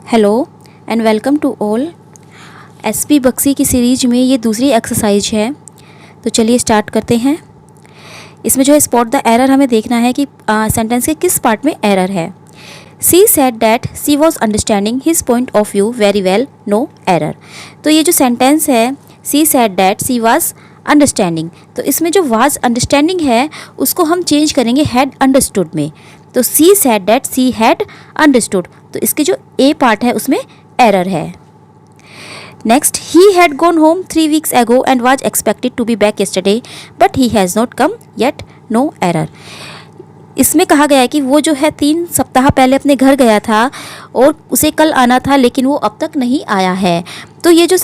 Hello and welcome to all. SP Bakshi की series में ये दूसरी एक्सरसाइज है, तो चलिए स्टार्ट करते हैं। इसमें जो है स्पॉट द एरर हमें देखना है कि सेंटेंस के किस पार्ट में एरर है। She said that she was understanding his point of view very well, no error. तो ये जो सेंटेंस है she said that she was understanding, तो इसमें जो वाज अंडरस्टैंडिंग है उसको हम चेंज करेंगे हैड अंडरस्टूड में। तो सी said that she had understood, तो इसके जो ए पार्ट है उसमें एरर है। Next, he had gone home 3 weeks ago and was expected to be back yesterday but he has not come yet, no error। इसमें कहा गया है कि वो जो है 3 सप्ताह पहले अपने घर गया था और उसे कल आना था लेकिन वो अब तक नहीं आया है। तो ये जो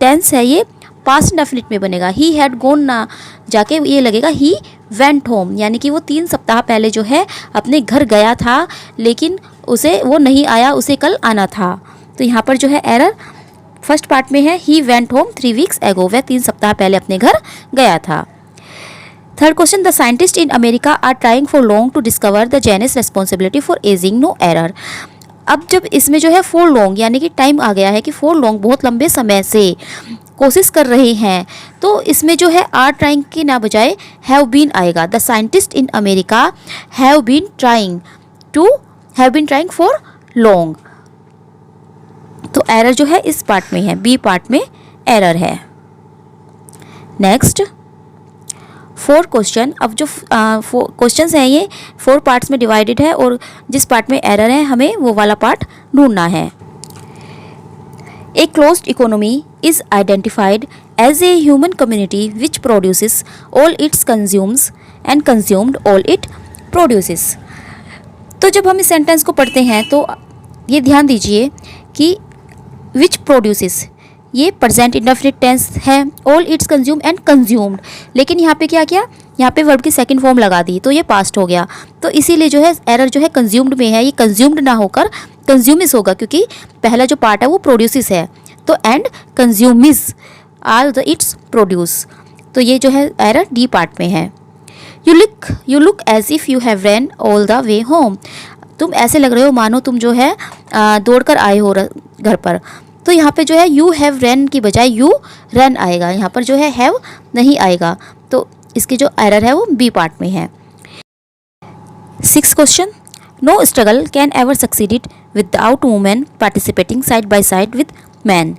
टेंस है ये पास्ट इंडेफिनिट में बनेगा। ही हैड गॉन ना जाके ये लगेगा ही वेंट होम, यानी कि वो 3 सप्ताह पहले जो है अपने घर गया था लेकिन उसे वो नहीं आया, उसे कल आना था। तो यहाँ पर जो है एरर फर्स्ट पार्ट में है, he went home 3 weeks ago, वह 3 सप्ताह पहले अपने घर गया था। Third question, the scientist in America are trying for long to discover the genes responsibility for ageing, no error. अब जब इसमें जो है फॉर लॉन्ग यानी कि टाइम आ गया है कि फॉर लॉन्ग बहुत लंबे समय से कोशिश कर रहे हैं, तो इसमें जो है आर ट्राइंग के ना बजाय हैव बीन आएगा। The scientist in America have been trying for long, तो एरर जो है इस पार्ट में है, बी पार्ट में एरर है। नेक्स्ट 4 क्वेश्चन, अब जो क्वेश्चंस हैं ये 4 पार्ट्स में डिवाइडेड है और जिस पार्ट में एरर है हमें वो वाला पार्ट ढूंढना है। A closed economy is identified as a human community which produces all its consumes and consumed all it produces। तो जब हम इस सेंटेंस को पढ़ते हैं तो ये ध्यान दीजिए कि which produces ये प्रेजेंट इंडेफिनिट टेंस है, all its consumed and consumed, लेकिन यहाँ पे क्या किया, यहाँ पे वर्ब की सेकंड फॉर्म लगा दी तो ये पास्ट हो गया। तो इसीलिए जो है एरर जो है कंज्यूम्ड में है, ये कंज्यूम्ड ना होकर कंज्यूमिस होगा क्योंकि पहला जो पार्ट है वो प्रोड्यूसिस है, तो end consumers are the its produce, तो ये जो है एरर डी पार्ट में है। You look as if you have run all the way home, तुम ऐसे लग रहे हो मानो तुम जो है दौड़ कर आए हो घर पर। तो यहाँ पे जो है यू हैव रन की बजाय यू रन आएगा, यहाँ पर जो है हैव नहीं आएगा, तो इसकी जो एरर है वो बी पार्ट में है। 6th question, no struggle can ever succeeded without women participating side by side with man.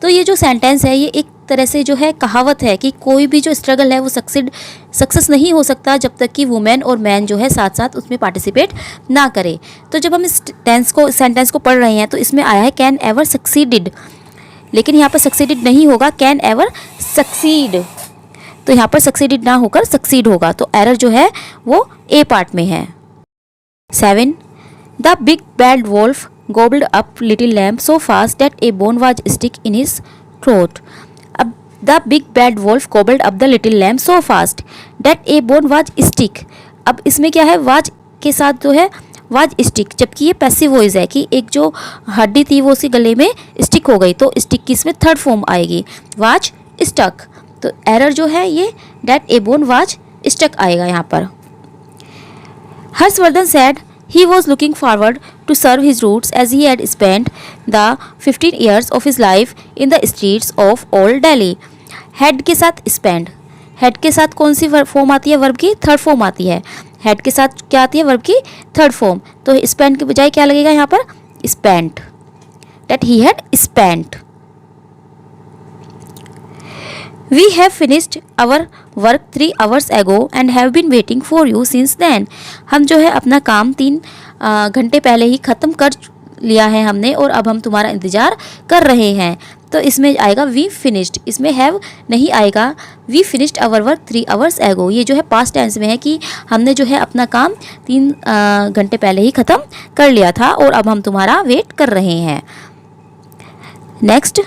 तो ये जो सेंटेंस है ये एक तरह से जो है कहावत है कि कोई भी जो स्ट्रगल है वो सक्सेस नहीं हो सकता जब तक कि वुमेन और मैन जो है साथ साथ उसमें पार्टिसिपेट ना करे। तो जब हम इस सेंटेंस को पढ़ रहे हैं तो इसमें आया है कैन एवर सक्सीडेड, लेकिन यहाँ पर सक्सीडेड नहीं होगा, कैन एवर सक्सीड, तो यहाँ पर सक्सीडेड ना होकर सक्सीड होगा, तो एरर जो है वो ए पार्ट में है। 7, the big bad wolf gobbled up little lamb so fast that a bone was stuck in his throat। अब the big bad wolf gobbled up the little lamb so fast that a bone was stuck। अब इसमें क्या है, was के साथ जो है was stick, जबकि ये पैसिव वॉइस है कि एक जो हड्डी थी वो उसके गले में स्टिक हो गई, तो स्टिक की इसमें थर्ड फॉर्म आएगी वाज स्टक, तो एरर जो है ये that a bone was stuck आएगा यहाँ पर। Harshvardhan said he was looking forward to serve his roots as he had spent the 15 years of his life in the streets of old Delhi। Head के साथ spend, head के साथ कौन सी form आती है, वर्ब की थर्ड फॉर्म आती है, हेड के साथ क्या आती है, वर्ब की थर्ड फॉर्म, तो स्पेंड के बजाय क्या लगेगा यहाँ पर, spent, that he had spent। We have finished our work 3 hours ago and have been waiting for you since then। हम जो है अपना काम 3 घंटे पहले ही ख़त्म कर लिया है हमने और अब हम तुम्हारा इंतज़ार कर रहे हैं, तो इसमें आएगा वी फिनिश्ड, इसमें हैव नहीं आएगा। We finished our work 3 hours ago, ये जो है पास्ट टेंस में है कि हमने जो है अपना काम 3 घंटे पहले ही ख़त्म कर लिया था और अब हम तुम्हारा वेट कर रहे हैं। Next,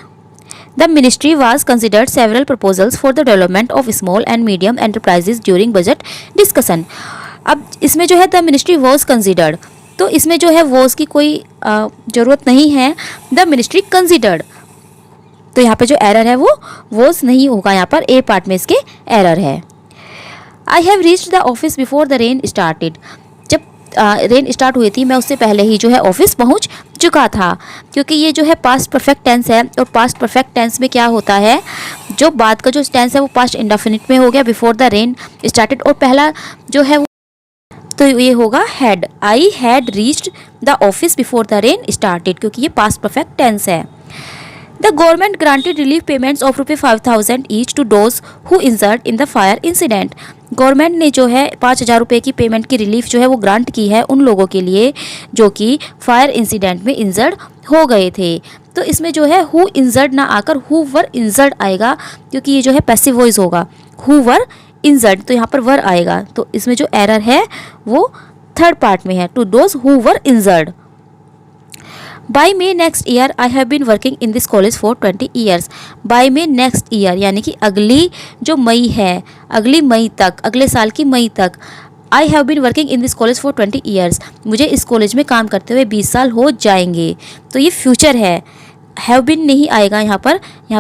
The ministry was considered several proposals for the development of small and medium enterprises during budget discussion। अब इसमें जो है the ministry was considered, तो इसमें जो है was की कोई ज़रूरत नहीं है, the ministry considered, तो यहाँ पे जो एरर है वो was नहीं होगा, यहाँ पर ए पार्ट में इसके एरर है। I have reached the office before the rain started। जब रेन स्टार्ट हुई थी मैं उससे पहले ही जो है ऑफिस पहुंच चुका था। क्योंकि ये जो है पास्ट परफेक्ट टेंस है, और पास्ट परफेक्ट टेंस में क्या होता है, जो बाद का जो टेंस है वो पास्ट इंडेफिनिट में हो गया, बिफोर द रेन स्टार्टेड, और पहला जो है तो ये होगा had. I had reached the office before the rain started, क्योंकि ये पास्ट परफेक्ट टेंस है। The government granted relief payments of ₹5,000 each to those who injured in the fire incident. Government ने जो है 5,000 रुपये की पेमेंट की रिलीफ जो है वो ग्रांट की है उन लोगों के लिए जो कि फायर इंसिडेंट में इंजर्ड हो गए थे। तो इसमें जो है हु इंजर्ड ना आकर हु वर इंजर्ड आएगा, क्योंकि ये जो है पैसिव वॉइस होगा। हु वर इंजर्ड, तो यहाँ पर वर आएगा। तो इसमें जो एरर है वो थर्ड पार्ट में है, to those who were injured. By May next year, I have been working in this college for 20 years. By May next year यानी कि अगली जो मई है, अगली मई तक, अगले साल की मई तक। I have been working in this college for 20 years. मुझे इस कॉलेज में काम करते हुए 20 साल हो जाएंगे। तो ये फ्यूचर है, have been नहीं आएगा यहाँ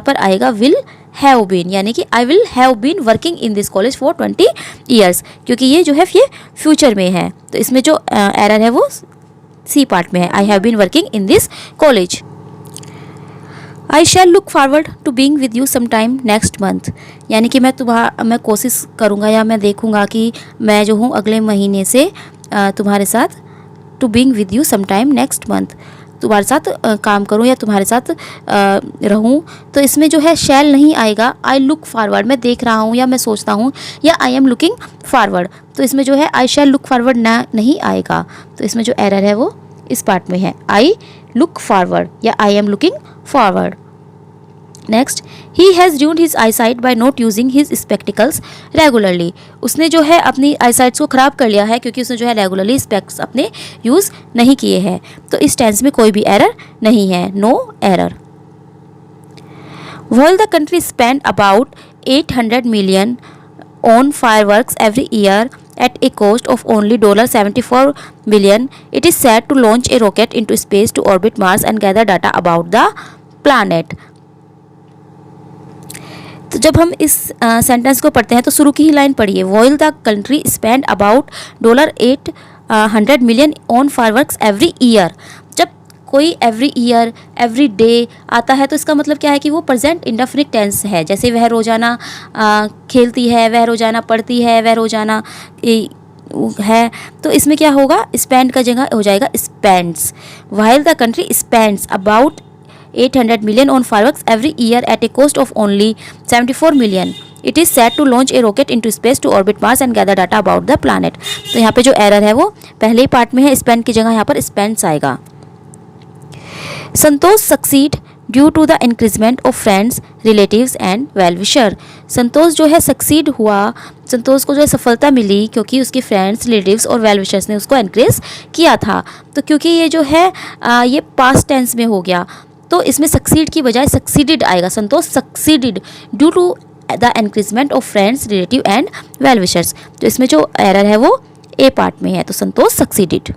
पर आएगा will have been, यानी कि I will have been working in this college for 20 years, क्योंकि ये जो है ये फ्यूचर में है। तो इसमें जो एरर है वो सी पार्ट में है, I have been working in this college. I shall look forward to being with you some time next month, यानी कि मैं कोशिश करूँगा या मैं देखूँगा कि मैं जो हूँ अगले महीने से तुम्हारे साथ to being with you some time next month, तुम्हारे साथ काम करूँ या तुम्हारे साथ रहूँ। तो इसमें जो है शैल नहीं आएगा, आई लुक फॉरवर्ड, मैं देख रहा हूँ या मैं सोचता हूँ, या आई एम लुकिंग फॉरवर्ड। तो इसमें जो है आई शैल लुक फॉरवर्ड ना नहीं आएगा। तो इसमें जो एरर है वो इस पार्ट में है, आई लुक फॉरवर्ड या I am looking forward. Next, he has ruined his eyesight by not using his spectacles regularly. उसने जो है अपनी आईसाइट्स को ख़राब कर लिया है क्योंकि उसने जो है रेगुलरली स्पेक्ट्स अपने यूज़ नहीं किए हैं। तो इस टेंस में कोई भी एरर नहीं है, no error. While the country spent about 800 million on fireworks every year at a cost of only $74 million, it is set to launch a rocket into space to orbit Mars and gather data about the planet. तो जब हम इस sentence को पढ़ते हैं तो शुरू की ही लाइन पढ़िए, While the country spent about $800 million on fireworks every year. जब कोई एवरी ईयर एवरी डे आता है तो इसका मतलब क्या है कि वो प्रेजेंट इंडेफिनिट टेंस है। जैसे वह रोज़ाना खेलती है, वह रोज़ाना पढ़ती है, वह रोज़ाना है, तो इसमें क्या होगा, स्पेंड का जगह हो जाएगा spends. While the country spends about 800 million on fireworks every year at a cost of only 74 million, it is set to launch a rocket into space to orbit Mars and gather data about the planet. तो यहाँ पे जो error है वो पहले ही part में है, spend की जगह यहाँ पर स्पेंड्स आएगा। Santosh succeed due to the increment of friends relatives and well wisher. Santosh जो है सक्सीड हुआ, संतोष को जो है सफलता मिली क्योंकि उसके फ्रेंड्स रिलेटिव्स और वेल विशर्स ने उसको इंक्रीज किया था। तो क्योंकि ये जो है ये पास्ट टेंस में हो गया तो इसमें सक्सीड की बजाय सक्सीडिड आएगा। Santosh succeeded due to the increment of friends relative and well wishers. तो इसमें जो एरर है वो ए पार्ट में है, तो संतोष सक्सीडिड।